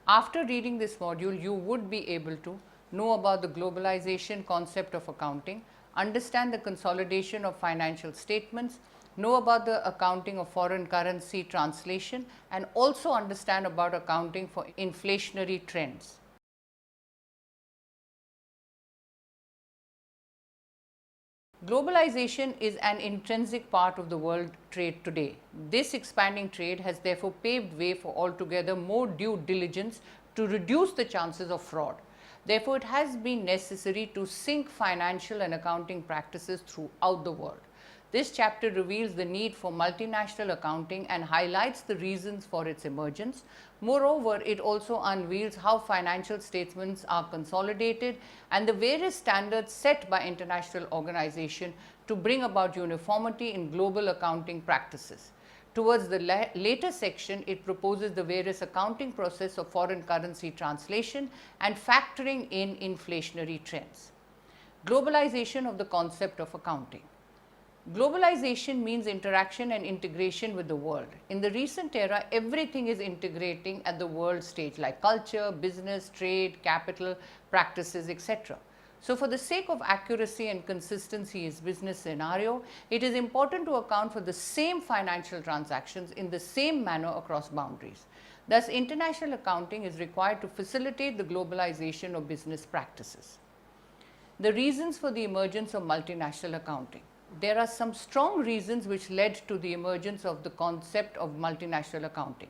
After reading this module, you would be able to know about the globalization concept of accounting, understand the consolidation of financial statements, know about the accounting of foreign currency translation, and also understand about accounting for inflationary trends. Globalization is an intrinsic part of the world trade today. This expanding trade has therefore paved way for altogether more due diligence to reduce the chances of fraud. Therefore, it has been necessary to sync financial and accounting practices throughout the world. This chapter reveals the need for multinational accounting and highlights the reasons for its emergence. Moreover, it also unveils how financial statements are consolidated and the various standards set by international organizations to bring about uniformity in global accounting practices. Towards the later section, it proposes the various accounting process of foreign currency translation and factoring in inflationary trends. Globalization of the concept of accounting. Globalization means interaction and integration with the world. In the recent era, everything is integrating at the world stage like culture, business, trade, capital, practices, etc. So, for the sake of accuracy and consistency in business scenario, it is important to account for the same financial transactions in the same manner across boundaries. Thus, international accounting is required to facilitate the globalization of business practices. The reasons for the emergence of multinational accounting. There are some strong reasons which led to the emergence of the concept of multinational accounting.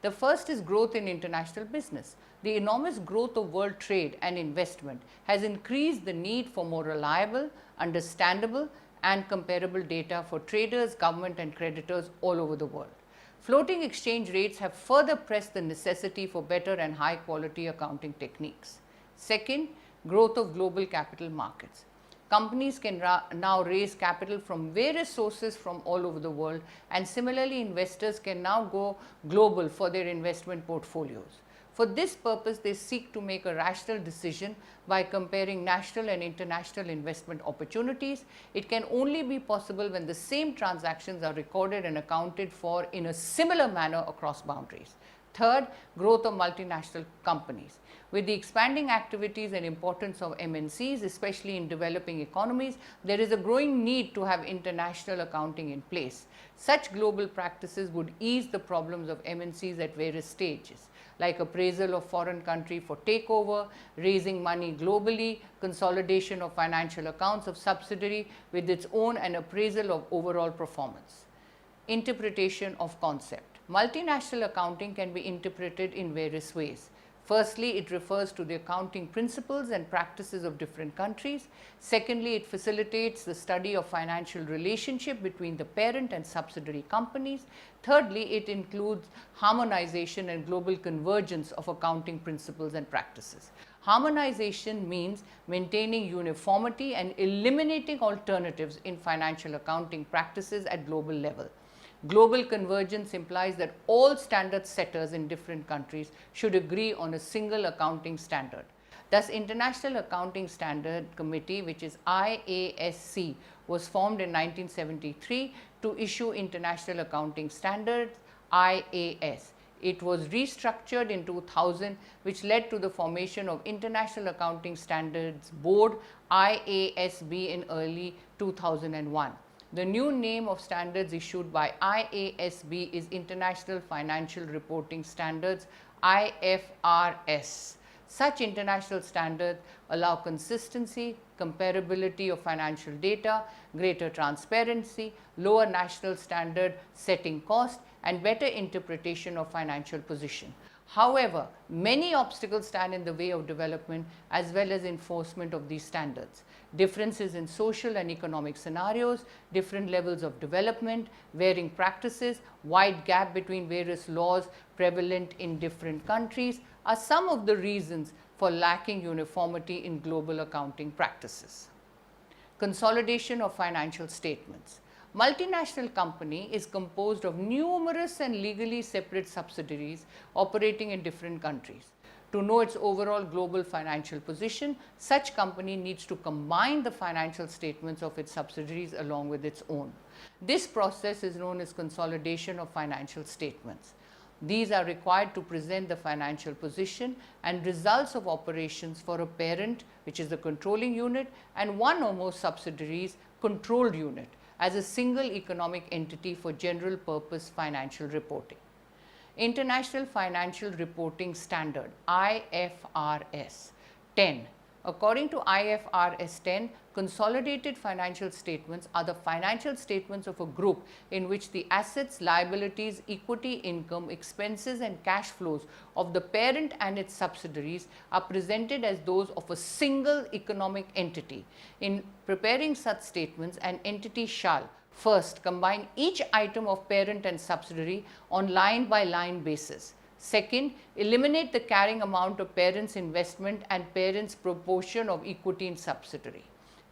The first is growth in international business. The enormous growth of world trade and investment has increased the need for more reliable, understandable and comparable data for traders, government and creditors all over the world. Floating exchange rates have further pressed the necessity for better and high quality accounting techniques. Second, growth of global capital markets. Companies can now raise capital from various sources from all over the world, and similarly investors can now go global for their investment portfolios. For this purpose, they seek to make a rational decision by comparing national and international investment opportunities. It can only be possible when the same transactions are recorded and accounted for in a similar manner across boundaries. Third, growth of multinational companies. With the expanding activities and importance of MNCs, especially in developing economies, there is a growing need to have international accounting in place. Such global practices would ease the problems of MNCs at various stages, like appraisal of foreign country for takeover, raising money globally, consolidation of financial accounts of subsidiary with its own, and appraisal of overall performance. Interpretation of concept. Multinational accounting can be interpreted in various ways. Firstly, it refers to the accounting principles and practices of different countries. Secondly, it facilitates the study of financial relationship between the parent and subsidiary companies. Thirdly, it includes harmonization and global convergence of accounting principles and practices. Harmonization means maintaining uniformity and eliminating alternatives in financial accounting practices at global level. Global convergence implies that all standard setters in different countries should agree on a single accounting standard. Thus, International Accounting Standard Committee, which is IASC, was formed in 1973 to issue International Accounting Standards, IAS. It was restructured in 2000, which led to the formation of International Accounting Standards Board, IASB, in early 2001. The new name of standards issued by IASB is International Financial Reporting Standards, IFRS. Such international standards allow consistency, comparability of financial data, greater transparency, lower national standard setting cost, and better interpretation of financial position. However, many obstacles stand in the way of development as well as enforcement of these standards. Differences in social and economic scenarios, different levels of development, varying practices, wide gap between various laws prevalent in different countries are some of the reasons for lacking uniformity in global accounting practices. Consolidation of financial statements. Multinational company is composed of numerous and legally separate subsidiaries operating in different countries. To know its overall global financial position, such company needs to combine the financial statements of its subsidiaries along with its own. This process is known as consolidation of financial statements. These are required to present the financial position and results of operations for a parent, which is the controlling unit, and one or more subsidiaries controlled unit as a single economic entity for general purpose financial reporting. International Financial Reporting Standard IFRS 10. According to IFRS 10, consolidated financial statements are the financial statements of a group in which the assets, liabilities, equity, income, expenses and cash flows of the parent and its subsidiaries are presented as those of a single economic entity. In preparing such statements, an entity shall first, combine each item of parent and subsidiary on line-by-line basis. Second, eliminate the carrying amount of parent's investment and parent's proportion of equity in subsidiary.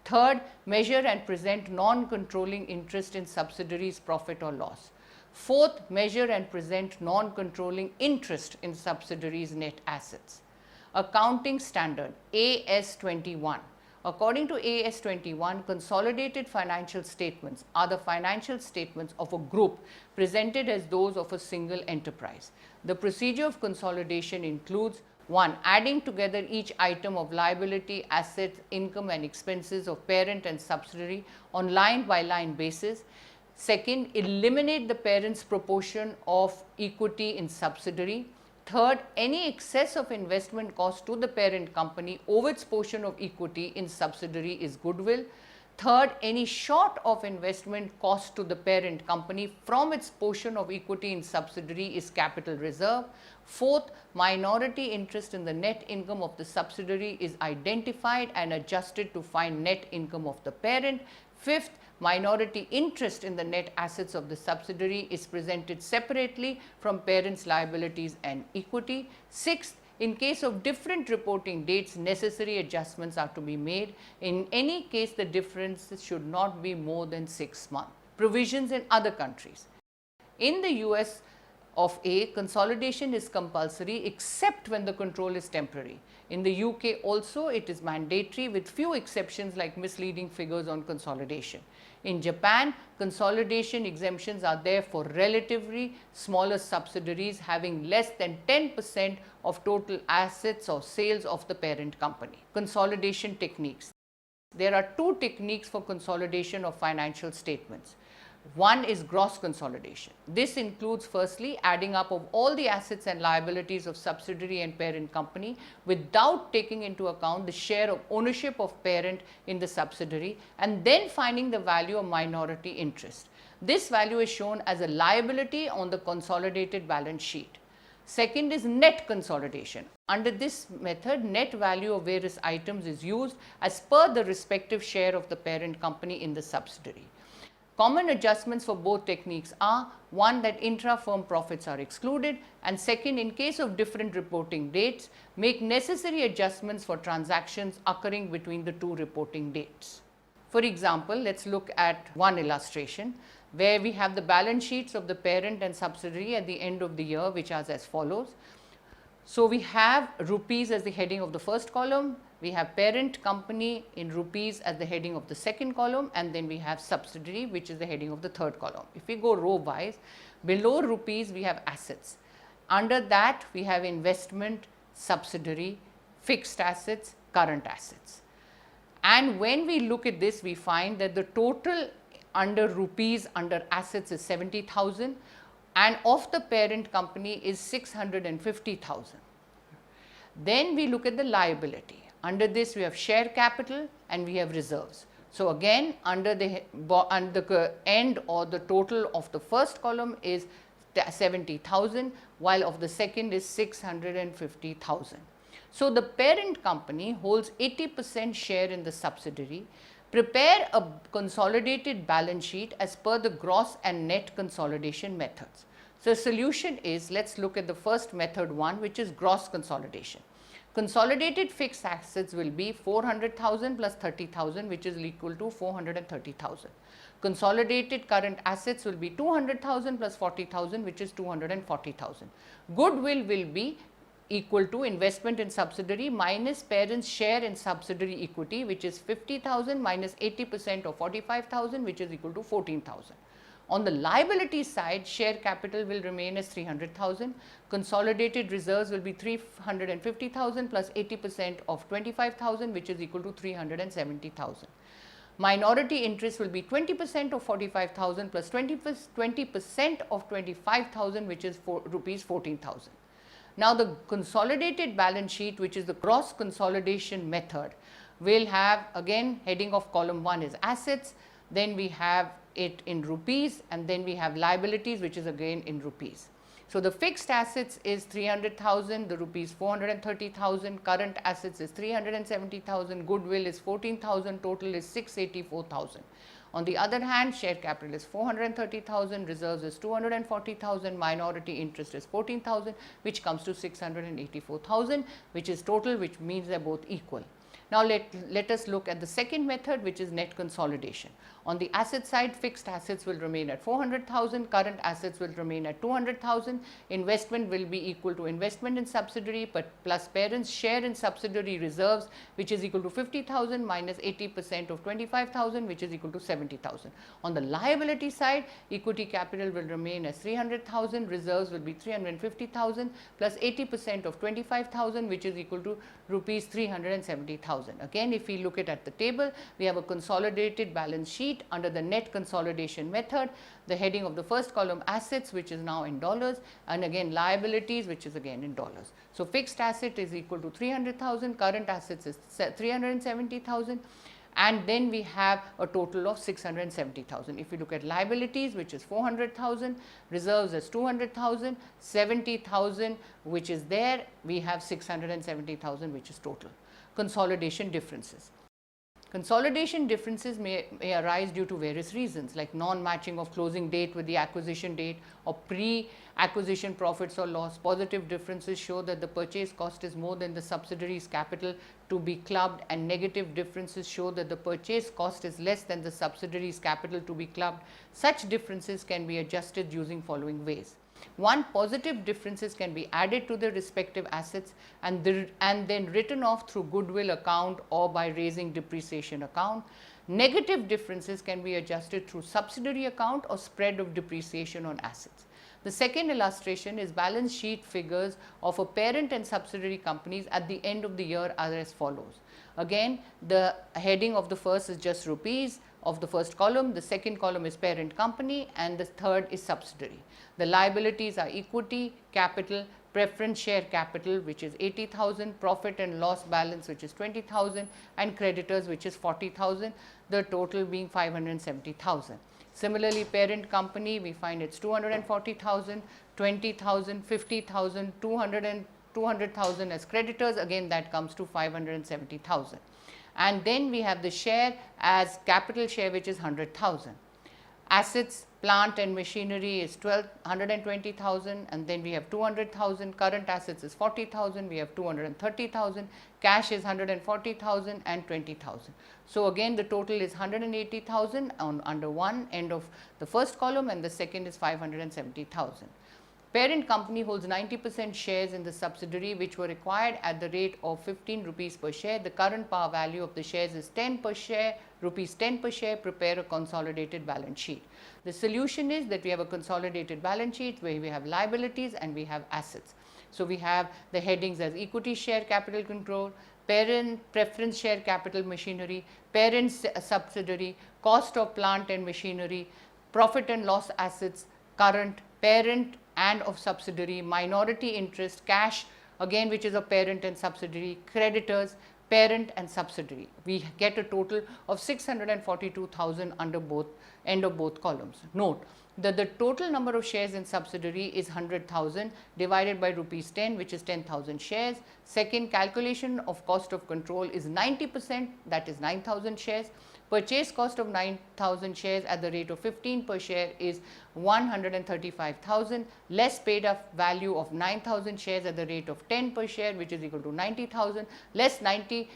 Third, measure and present non-controlling interest in subsidiary's profit or loss. Fourth, measure and present non-controlling interest in subsidiary's net assets. Accounting Standard AS21. According to AS21, consolidated financial statements are the financial statements of a group presented as those of a single enterprise. The procedure of consolidation includes 1. Adding together each item of liability, assets, income and expenses of parent and subsidiary on line-by-line basis. Second, eliminate the parent's proportion of equity in subsidiary. Third, any excess of investment cost to the parent company over its portion of equity in subsidiary is goodwill. Third, any short of investment cost to the parent company from its portion of equity in subsidiary is capital reserve. Fourth, minority interest in the net income of the subsidiary is identified and adjusted to find net income of the parent. Fifth, minority interest in the net assets of the subsidiary is presented separately from parent's liabilities and equity. Sixth, in case of different reporting dates, necessary adjustments are to be made. In any case, the differences should not be more than 6 months. Provisions in other countries. In the US of A, consolidation is compulsory except when the control is temporary. In the UK also, it is mandatory with few exceptions like misleading figures on consolidation. In Japan, consolidation exemptions are there for relatively smaller subsidiaries having less than 10% of total assets or sales of the parent company. Consolidation techniques. There are two techniques for consolidation of financial statements. One is gross consolidation. This includes firstly adding up of all the assets and liabilities of subsidiary and parent company without taking into account the share of ownership of parent in the subsidiary and then finding the value of minority interest. This value is shown as a liability on the consolidated balance sheet. Second is net consolidation. Under this method, net value of various items is used as per the respective share of the parent company in the subsidiary. Common adjustments for both techniques are, one, that intra-firm profits are excluded, and second, in case of different reporting dates, make necessary adjustments for transactions occurring between the two reporting dates. For example, let's look at one illustration where we have the balance sheets of the parent and subsidiary at the end of the year, which are as follows. So we have rupees as the heading of the first column, we have parent company in rupees as the heading of the second column, and then we have subsidiary, which is the heading of the third column. If we go row wise, below rupees we have assets. Under that we have investment, subsidiary, fixed assets, current assets. And when we look at this, we find that the total under rupees under assets is 70,000 and of the parent company is 650,000. Then we look at the liability. Under this we have share capital and we have reserves. So again, under the end or the total of the first column is 70,000 while of the second is 650,000. So the parent company holds 80% share in the subsidiary. Prepare a consolidated balance sheet as per the gross and net consolidation methods. So the solution is, let's look at the first method 1, which is gross consolidation. Consolidated fixed assets will be 400,000 plus 30,000, which is equal to 430,000. Consolidated current assets will be 200,000 plus 40,000, which is 240,000. Goodwill will be equal to investment in subsidiary minus parent's share in subsidiary equity, which is 50,000 minus 80% of 45,000, which is equal to 14,000. On the liability side, share capital will remain as 300,000. Consolidated reserves will be 350,000 plus 80% of 25,000, which is equal to 370,000. Minority interest will be 20% of 45,000 plus 20% of 25,000, which is rupees 14,000. Now, the consolidated balance sheet, which is the cross consolidation method, will have again heading of column 1 is assets, then we have it in rupees, and then we have liabilities, which is again in rupees. So, the fixed assets is 300,000, the rupees 430,000, current assets is 370,000, goodwill is 14,000, total is 684,000. On the other hand, share capital is 430,000, reserves is 240,000, minority interest is 14,000, which comes to 684,000, which is total, which means they are both equal. Now, let us look at the second method, which is net consolidation. On the asset side, fixed assets will remain at 400,000, current assets will remain at 200,000, investment will be equal to investment in subsidiary but plus parents' share in subsidiary reserves, which is equal to 50,000 minus 80% of 25,000, which is equal to 70,000. On the liability side, equity capital will remain as 300,000, reserves will be 350,000 plus 80% of 25,000, which is equal to rupees 370,000. Again, if we look at the table, we have a consolidated balance sheet under the net consolidation method. The heading of the first column assets, which is now in dollars, and again liabilities, which is again in dollars. So, fixed asset is equal to 300,000, current assets is 370,000, and then we have a total of 670,000. If we look at liabilities, which is 400,000, reserves is 200,000, 70,000 which is there, we have 670,000 which is total. Consolidation differences. Consolidation differences may arise due to various reasons, like non-matching of closing date with the acquisition date or pre-acquisition profits or loss. Positive differences show that the purchase cost is more than the subsidiary's capital to be clubbed, and negative differences show that the purchase cost is less than the subsidiary's capital to be clubbed. Such differences can be adjusted using following ways. One, positive differences can be added to the respective assets and then written off through goodwill account or by raising depreciation account. Negative differences can be adjusted through subsidiary account or spread of depreciation on assets. The second illustration is balance sheet figures of a parent and subsidiary companies at the end of the year are as follows. Again, the heading of the first is just rupees of the first column, the second column is parent company, and the third is subsidiary. The liabilities are equity, capital, preference share capital, which is 80,000, profit and loss balance, which is 20,000, and creditors, which is 40,000, the total being 570,000. Similarly, parent company, we find it's 240,000, 20,000, 50,000, 200,000 as creditors, again that comes to 570,000. And then we have the share as capital share, which is 100,000. Assets, plant and machinery is 120,000, and then we have 200,000, current assets is 40,000, we have 230,000, cash is 140,000 and 20,000. So, again the total is 180,000 on under one end of the first column, and the second is 570,000. Parent company holds 90% shares in the subsidiary, which were acquired at the rate of 15 rupees per share. The current par value of the shares is 10 per share, rupees 10 per share. Prepare a consolidated balance sheet. The solution is that we have a consolidated balance sheet where we have liabilities and we have assets. So, we have the headings as equity share capital control, parent preference share capital machinery, parent subsidiary, cost of plant and machinery, profit and loss assets, current, parent and of subsidiary, minority interest, cash again which is of parent and subsidiary, creditors, parent and subsidiary. We get a total of 642,000 under both end of both columns. Note that the total number of shares in subsidiary is 100,000 divided by rupees 10, which is 10,000 shares. Second, calculation of cost of control is 90%, that is 9,000 shares. Purchase cost of 9,000 shares at the rate of 15 per share is 135,000, less paid up value of 9,000 shares at the rate of 10 per share, which is equal to 90,000, less 90%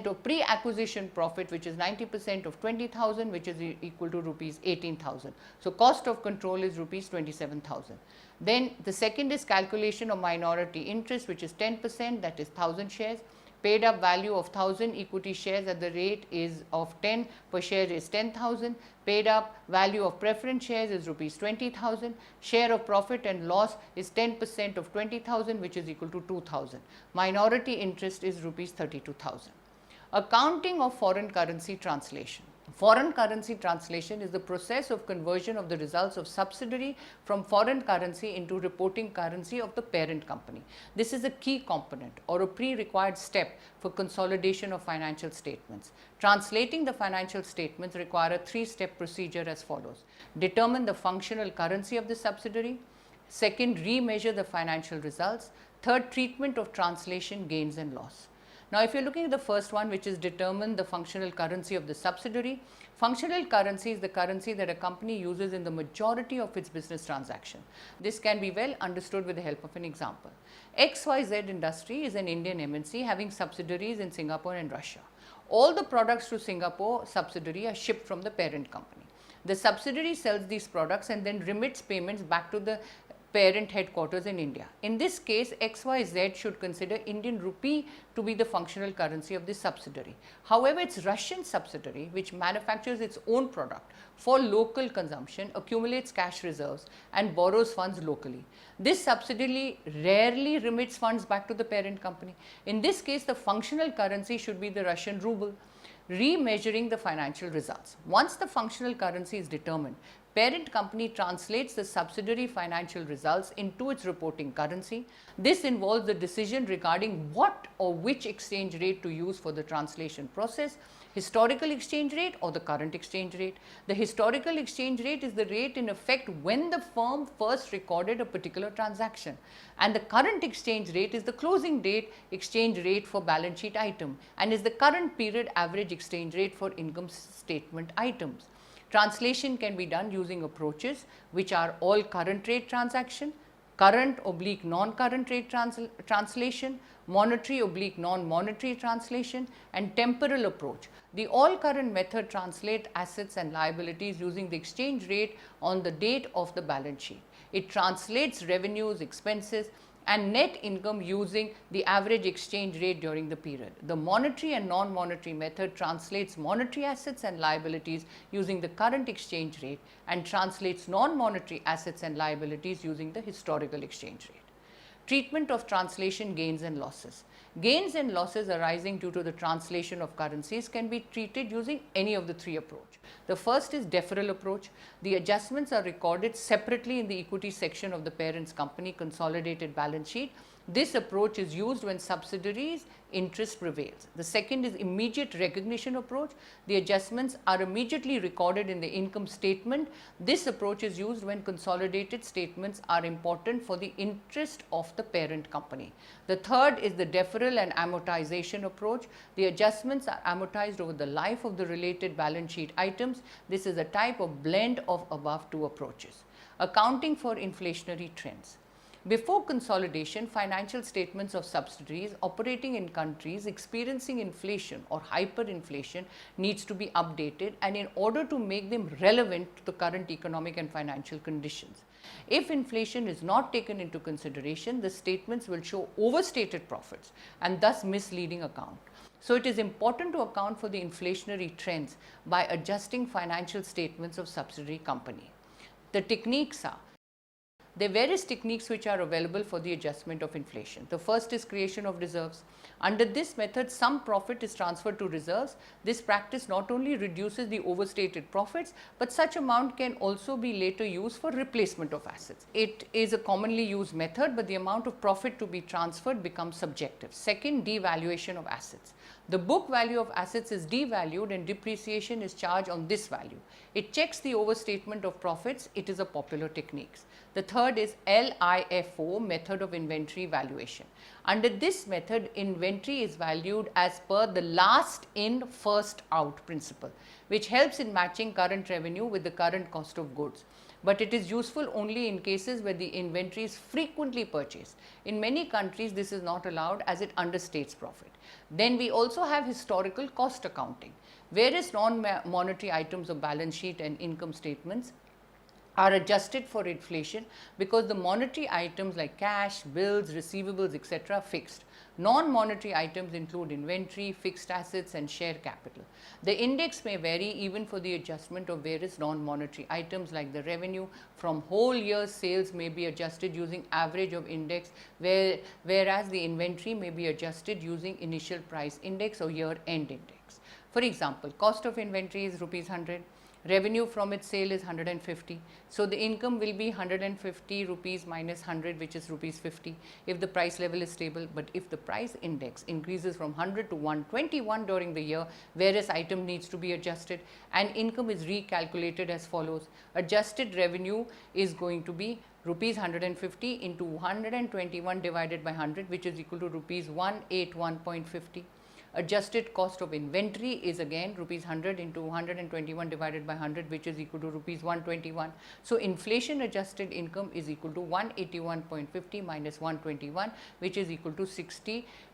of pre-acquisition profit, which is 90% of 20,000, which is equal to rupees 18,000. So, cost of control is rupees 27,000. Then the second is calculation of minority interest, which is 10%, that is 1,000 shares. Paid up value of 1000 equity shares at the rate is of 10 per share is 10,000. Paid up value of preference shares is rupees 20,000. Share of profit and loss is 10% of 20,000, which is equal to 2,000. Minority interest is rupees 32,000. Accounting of foreign currency translation. Foreign currency translation is the process of conversion of the results of subsidiary from foreign currency into reporting currency of the parent company. This is a key component or a pre-required step for consolidation of financial statements. Translating the financial statements require a three-step procedure as follows. Determine the functional currency of the subsidiary. Second, remeasure the financial results. Third, treatment of translation gains and loss. Now, if you are looking at the first one, which is determine the functional currency of the subsidiary, functional currency is the currency that a company uses in the majority of its business transaction. This can be well understood with the help of an example. XYZ Industry is an Indian MNC having subsidiaries in Singapore and Russia. All the products to Singapore subsidiary are shipped from the parent company. The subsidiary sells these products and then remits payments back to the parent headquarters in India. In this case, XYZ should consider Indian rupee to be the functional currency of this subsidiary. However, its Russian subsidiary, which manufactures its own product for local consumption, accumulates cash reserves and borrows funds locally. This subsidiary rarely remits funds back to the parent company. In this case, the functional currency should be the Russian ruble. Remeasuring the financial results. Once the functional currency is determined, parent company translates the subsidiary financial results into its reporting currency. This involves the decision regarding what or which exchange rate to use for the translation process, historical exchange rate or the current exchange rate. The historical exchange rate is the rate in effect when the firm first recorded a particular transaction, and the current exchange rate is the closing date exchange rate for balance sheet item and is the current period average exchange rate for income statement items. Translation can be done using approaches which are all current rate transaction, current / non-current rate translation, monetary / non-monetary translation, and temporal approach. The all current method translate assets and liabilities using the exchange rate on the date of the balance sheet. It translates revenues, expenses, and net income using the average exchange rate during the period. The monetary and non-monetary method translates monetary assets and liabilities using the current exchange rate and translates non-monetary assets and liabilities using the historical exchange rate. Treatment of translation gains and losses. Gains and losses arising due to the translation of currencies can be treated using any of the three approaches. The first is deferral approach. The adjustments are recorded separately in the equity section of the parent's company consolidated balance sheet. This approach is used when subsidiaries' interest prevails. The second is immediate recognition approach. The adjustments are immediately recorded in the income statement. This approach is used when consolidated statements are important for the interest of the parent company. The third is the deferral and amortization approach. The adjustments are amortized over the life of the related balance sheet items. This is a type of blend of above two approaches. Accounting for inflationary trends. Before consolidation, financial statements of subsidiaries operating in countries experiencing inflation or hyperinflation needs to be updated, and in order to make them relevant to the current economic and financial conditions. If inflation is not taken into consideration, the statements will show overstated profits and thus misleading account. So, it is important to account for the inflationary trends by adjusting financial statements of subsidiary company. The techniques are: there are various techniques which are available for the adjustment of inflation. The first is creation of reserves. Under this method, some profit is transferred to reserves. This practice not only reduces the overstated profits, but such amount can also be later used for replacement of assets. It is a commonly used method, but the amount of profit to be transferred becomes subjective. Second, devaluation of assets. The book value of assets is devalued and depreciation is charged on this value. It checks the overstatement of profits. It is a popular technique. The third is LIFO, method of inventory valuation. Under this method, inventory is valued as per the last in, first out principle, which helps in matching current revenue with the current cost of goods. But it is useful only in cases where the inventory is frequently purchased. In many countries, this is not allowed as it understates profit. Then we also have historical cost accounting. Various non-monetary items of balance sheet and income statements are adjusted for inflation because the monetary items like cash, bills, receivables, etc. are fixed. Non-monetary items include inventory, fixed assets and share capital. The index may vary even for the adjustment of various non-monetary items like the revenue from whole year's sales may be adjusted using average of index, whereas the inventory may be adjusted using initial price index or year-end index. For example, cost of inventory is rupees 100. Revenue from its sale is 150. So, the income will be 150 rupees minus 100, which is rupees 50 if the price level is stable. But if the price index increases from 100 to 121 during the year, various item needs to be adjusted and income is recalculated as follows. Adjusted revenue is going to be rupees 150 into 121 divided by 100, which is equal to rupees 181.50. Adjusted cost of inventory is again rupees 100 into 121 divided by 100, which is equal to rupees 121. So, inflation adjusted income is equal to 181.50 minus 121, which is equal to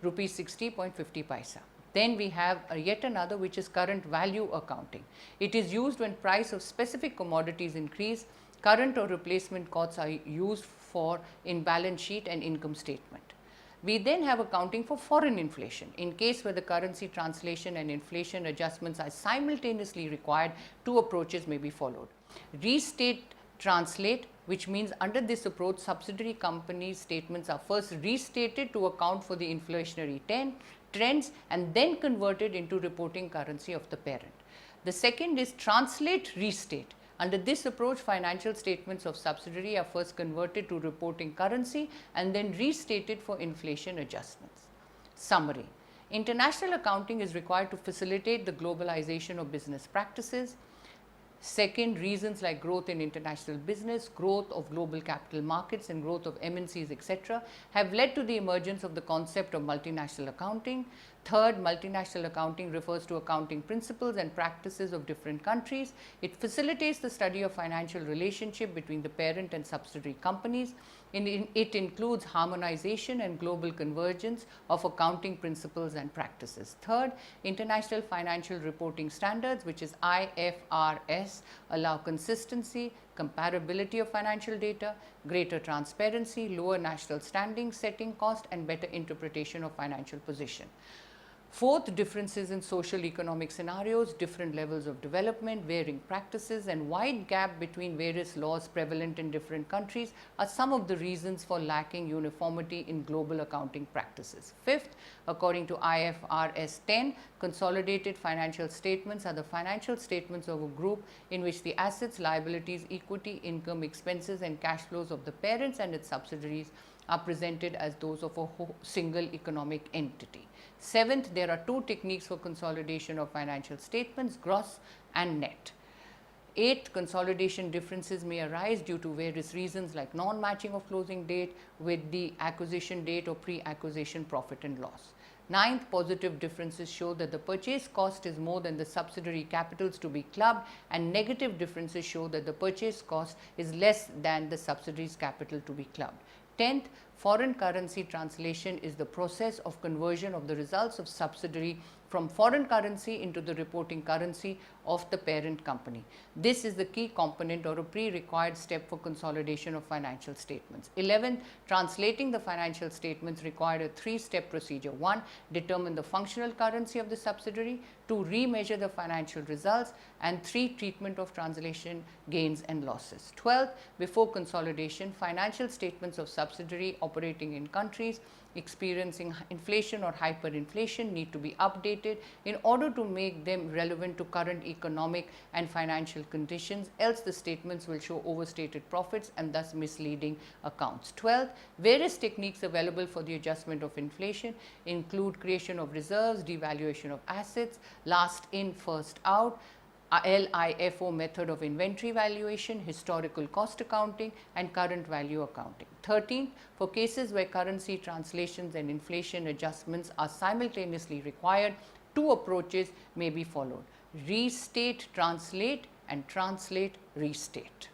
rupees 60.50 paisa. Then we have yet another, which is current value accounting. It is used when price of specific commodities increase. Current or replacement costs are used for in balance sheet and income statement. We then have accounting for foreign inflation. In case where the currency translation and inflation adjustments are simultaneously required, two approaches may be followed. Restate translate, which means under this approach, subsidiary companies' statements are first restated to account for the inflationary trends and then converted into reporting currency of the parent. The second is translate restate. Under this approach, financial statements of subsidiary are first converted to reporting currency and then restated for inflation adjustments. Summary: international accounting is required to facilitate the globalization of business practices. Second, reasons like growth in international business, growth of global capital markets and growth of MNCs, etc. have led to the emergence of the concept of multinational accounting. Third, multinational accounting refers to accounting principles and practices of different countries. It facilitates the study of financial relationship between the parent and subsidiary companies. It includes harmonization and global convergence of accounting principles and practices. Third, international financial reporting standards, which is IFRS, allow consistency, comparability of financial data, greater transparency, lower national standing, setting cost and better interpretation of financial position. Fourth, differences in social economic scenarios, different levels of development, varying practices and wide gap between various laws prevalent in different countries are some of the reasons for lacking uniformity in global accounting practices. Fifth, according to IFRS 10, consolidated financial statements are the financial statements of a group in which the assets, liabilities, equity, income, expenses and cash flows of the parents and its subsidiaries are presented as those of a single economic entity. Seventh, there are two techniques for consolidation of financial statements, gross and net. Eighth, consolidation differences may arise due to various reasons like non-matching of closing date with the acquisition date or pre-acquisition profit and loss. Ninth, positive differences show that the purchase cost is more than the subsidiary capitals to be clubbed, and negative differences show that the purchase cost is less than the subsidiary's capital to be clubbed. 10th, foreign currency translation is the process of conversion of the results of subsidiary from foreign currency into the reporting currency of the parent company. This is the key component or a pre-required step for consolidation of financial statements. 11th, translating the financial statements required a three-step procedure. 1, determine the functional currency of the subsidiary. 2, remeasure the financial results. And 3, treatment of translation gains and losses. 12th, before consolidation, financial statements of subsidiary operating in countries experiencing inflation or hyperinflation need to be updated in order to make them relevant to current economic and financial conditions, else the statements will show overstated profits and thus misleading accounts. 12th, various techniques available for the adjustment of inflation include creation of reserves, devaluation of assets, last in first out, LIFO method of inventory valuation, historical cost accounting and current value accounting. 13th, for cases where currency translations and inflation adjustments are simultaneously required, two approaches may be followed: restate, translate and translate, restate.